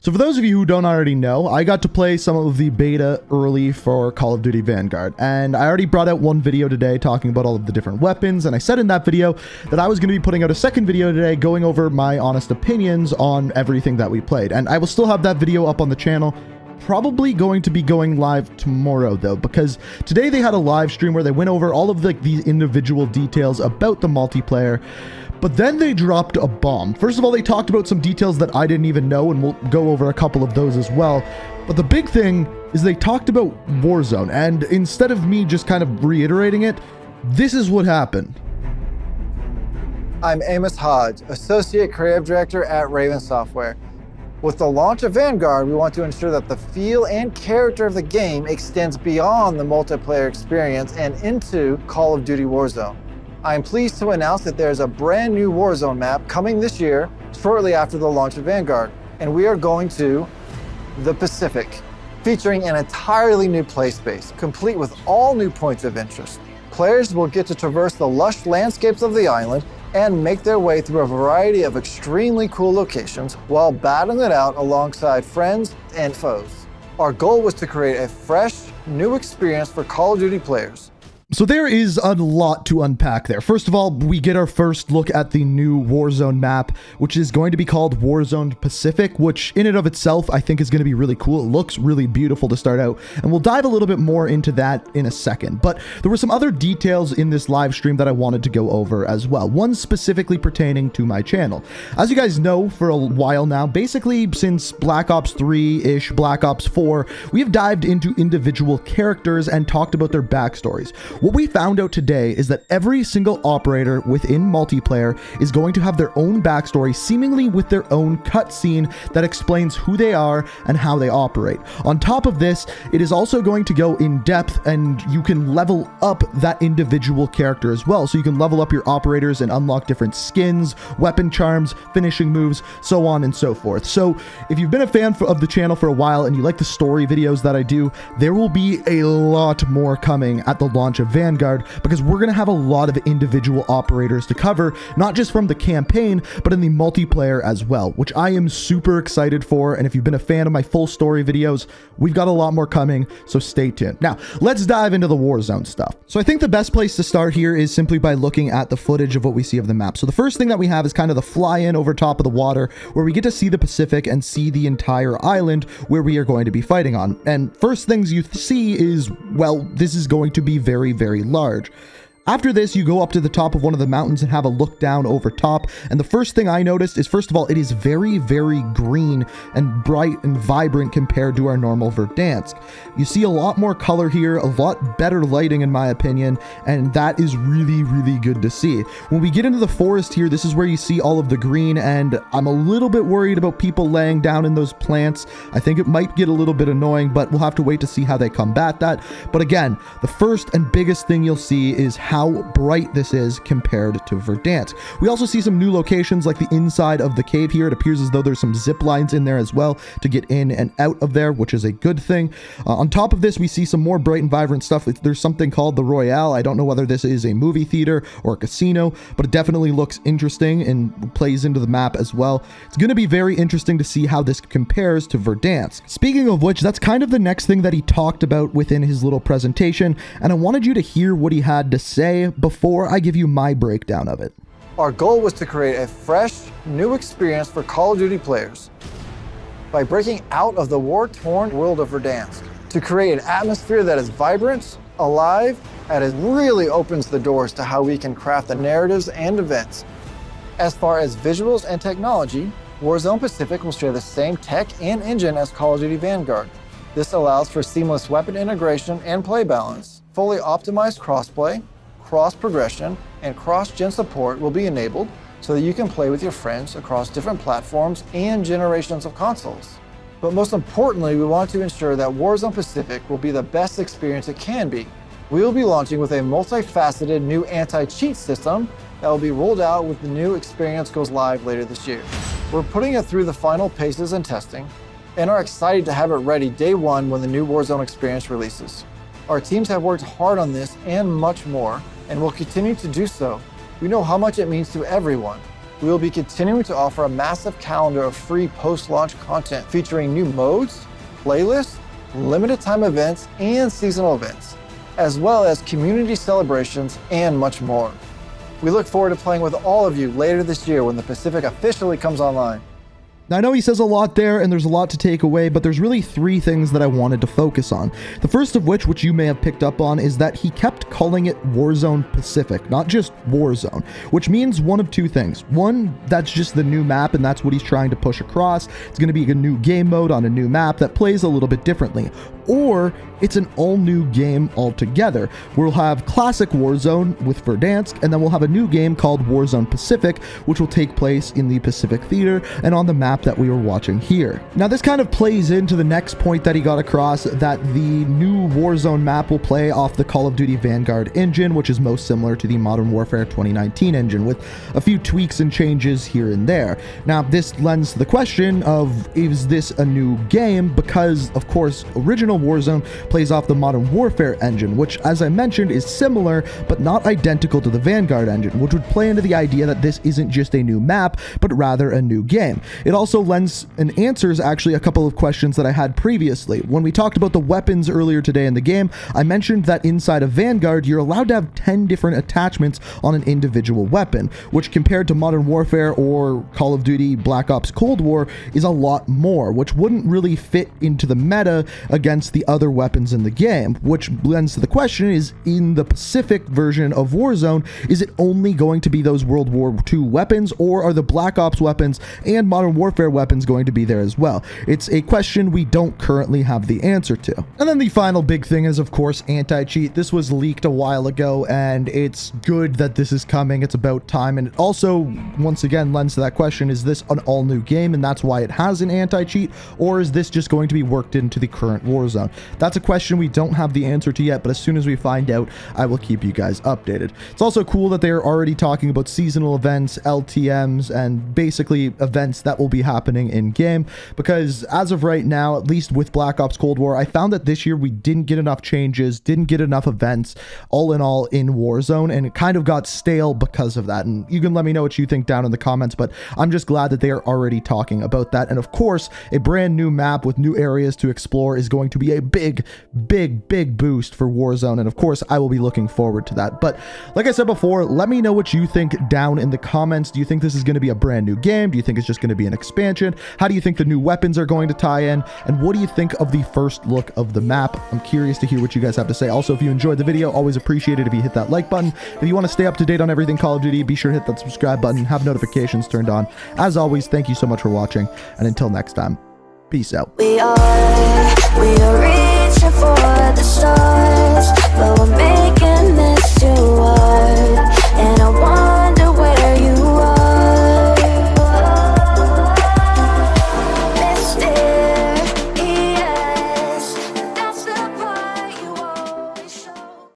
So for those of you who don't already know, I got to play some of the beta early for Call of Duty Vanguard, and I already brought out one video today talking about all of the different weapons, and I said in that video that I was going to be putting out a second video today going over my honest opinions on everything that we played, and I will still have that video up on the channel. Probably going to be going live tomorrow though, because today they had a live stream where they went over all of the individual details about the multiplayer, but then they dropped a bomb. First of all, they talked about some details that I didn't even know, and we'll go over a couple of those as well. But the big thing is they talked about Warzone, and instead of me just kind of reiterating it, this is what happened. I'm Amos Hodge, Associate Creative Director at Raven Software. With the launch of Vanguard, we want to ensure that the feel and character of the game extends beyond the multiplayer experience and into Call of Duty Warzone. I am pleased to announce that there is a brand new Warzone map coming this year, shortly after the launch of Vanguard, and we are going to the Pacific, featuring an entirely new play space, complete with all new points of interest. Players will get to traverse the lush landscapes of the island and make their way through a variety of extremely cool locations while battling it out alongside friends and foes. Our goal was to create a fresh, new experience for Call of Duty players. So there is a lot to unpack there. First of all, we get our first look at the new Warzone map, which is going to be called Warzone Pacific, which in and of itself, I think is going to be really cool. It looks really beautiful to start out, and we'll dive a little bit more into that in a second. But there were some other details in this live stream that I wanted to go over as well, one specifically pertaining to my channel. As you guys know, for a while now, basically since Black Ops 3-ish, Black Ops 4, we have dived into individual characters and talked about their backstories. What we found out today is that every single operator within multiplayer is going to have their own backstory, seemingly with their own cutscene that explains who they are and how they operate. On top of this, it is also going to go in depth, and you can level up that individual character as well. So you can level up your operators and unlock different skins, weapon charms, finishing moves, so on and so forth. So if you've been a fan of the channel for a while and you like the story videos that I do, there will be a lot more coming at the launch of Vanguard, because we're going to have a lot of individual operators to cover, not just from the campaign, but in the multiplayer as well, which I am super excited for. And if you've been a fan of my full story videos, we've got a lot more coming, so stay tuned. Now, let's dive into the Warzone stuff. So I think the best place to start here is simply by looking at the footage of what we see of the map. So the first thing that we have is kind of the fly-in over top of the water, where we get to see the Pacific and see the entire island where we are going to be fighting on. And first things you see is, well, this is going to be very, very large. After this, you go up to the top of one of the mountains and have a look down over top. And the first thing I noticed is, first of all, it is very, very green and bright and vibrant compared to our normal Verdansk. You see a lot more color here, a lot better lighting in my opinion, and that is really, really good to see. When we get into the forest here, this is where you see all of the green, and I'm a little bit worried about people laying down in those plants. I think it might get a little bit annoying, but we'll have to wait to see how they combat that. But again, the first and biggest thing you'll see is how bright this is compared to Verdansk. We also see some new locations like the inside of the cave here. It appears as though there's some zip lines in there as well to get in and out of there, which is a good thing. On top of this, we see some more bright and vibrant stuff. There's something called the Royale. I don't know whether this is a movie theater or a casino, but it definitely looks interesting and plays into the map as well. It's going to be very interesting to see how this compares to Verdansk. Speaking of which, that's kind of the next thing that he talked about within his little presentation, and I wanted you to hear what he had to say before I give you my breakdown of it. Our goal was to create a fresh, new experience for Call of Duty players by breaking out of the war-torn world of Verdansk to create an atmosphere that is vibrant, alive, and it really opens the doors to how we can craft the narratives and events. As far as visuals and technology, Warzone Pacific will share the same tech and engine as Call of Duty Vanguard. This allows for seamless weapon integration and play balance. Fully optimized crossplay, cross-progression, and cross-gen support will be enabled so that you can play with your friends across different platforms and generations of consoles. But most importantly, we want to ensure that Warzone Pacific will be the best experience it can be. We will be launching with a multifaceted new anti-cheat system that will be rolled out when the new experience goes live later this year. We're putting it through the final paces and testing, and are excited to have it ready day one when the new Warzone experience releases. Our teams have worked hard on this and much more, and will continue to do so. We know how much it means to everyone. we will be continuing to offer a massive calendar of free post-launch content featuring new modes, playlists, limited time events, and seasonal events, as well as community celebrations and much more. We look forward to playing with all of you later this year when the Pacific officially comes online. Now, I know he says a lot there and there's a lot to take away, but there's really three things that I wanted to focus on. The first of which you may have picked up on, is that he kept calling it Warzone Pacific, not just Warzone, which means one of two things. One, that's just the new map and that's what he's trying to push across. It's going to be a new game mode on a new map that plays a little bit differently. Or it's an all-new game altogether. We'll have classic Warzone with Verdansk, and then we'll have a new game called Warzone Pacific, which will take place in the Pacific Theater and on the map that we were watching here. Now, this kind of plays into the next point that he got across, that the new Warzone map will play off the Call of Duty Vanguard engine, which is most similar to the Modern Warfare 2019 engine, with a few tweaks and changes here and there. Now, this lends to the question of, is this a new game? Because, of course, original Warzone plays off the Modern Warfare engine, which, as I mentioned, is similar but not identical to the Vanguard engine, which would play into the idea that this isn't just a new map, but rather a new game. It also lends and answers actually a couple of questions that I had previously. When we talked about the weapons earlier today in the game, I mentioned that inside of Vanguard, you're allowed to have 10 different attachments on an individual weapon, which compared to Modern Warfare or Call of Duty Black Ops Cold War is a lot more, which wouldn't really fit into the meta against the other weapons in the game, which lends to the question, is in the Pacific version of Warzone, is it only going to be those World War II weapons, or are the Black Ops weapons and Modern Warfare weapons going to be there as well? It's a question we don't currently have the answer to. And then the final big thing is, of course, anti-cheat. This was leaked a while ago, and it's good that this is coming. It's about time. And it also, once again, lends to that question, is this an all-new game and that's why it has an anti-cheat, or is this just going to be worked into the current Warzone? That's a question we don't have the answer to yet, but as soon as we find out, I will keep you guys updated. It's also cool that they're already talking about seasonal events, LTMs, and basically events that will be happening in game, because as of right now, at least with Black Ops Cold War, I found that this year we didn't get enough changes, didn't get enough events, all in all, in Warzone, and it kind of got stale because of that. And you can let me know what you think down in the comments, but I'm just glad that they are already talking about that. And of course, a brand new map with new areas to explore is going to be a big boost for Warzone, and of course I will be looking forward to that. But like I said before, let me know what you think down in the comments. Do you think this is going to be a brand new game? Do you think it's just going to be an expansion? How do you think the new weapons are going to tie in? And what do you think of the first look of the map? I'm curious to hear what you guys have to say. Also, if you enjoyed the video, always appreciate it if you hit that like button. If you want to stay up to date on everything Call of Duty, be sure to hit that subscribe button, have notifications turned on. As always, thank you so much for watching, and until next time, peace out. We are reaching for the stars.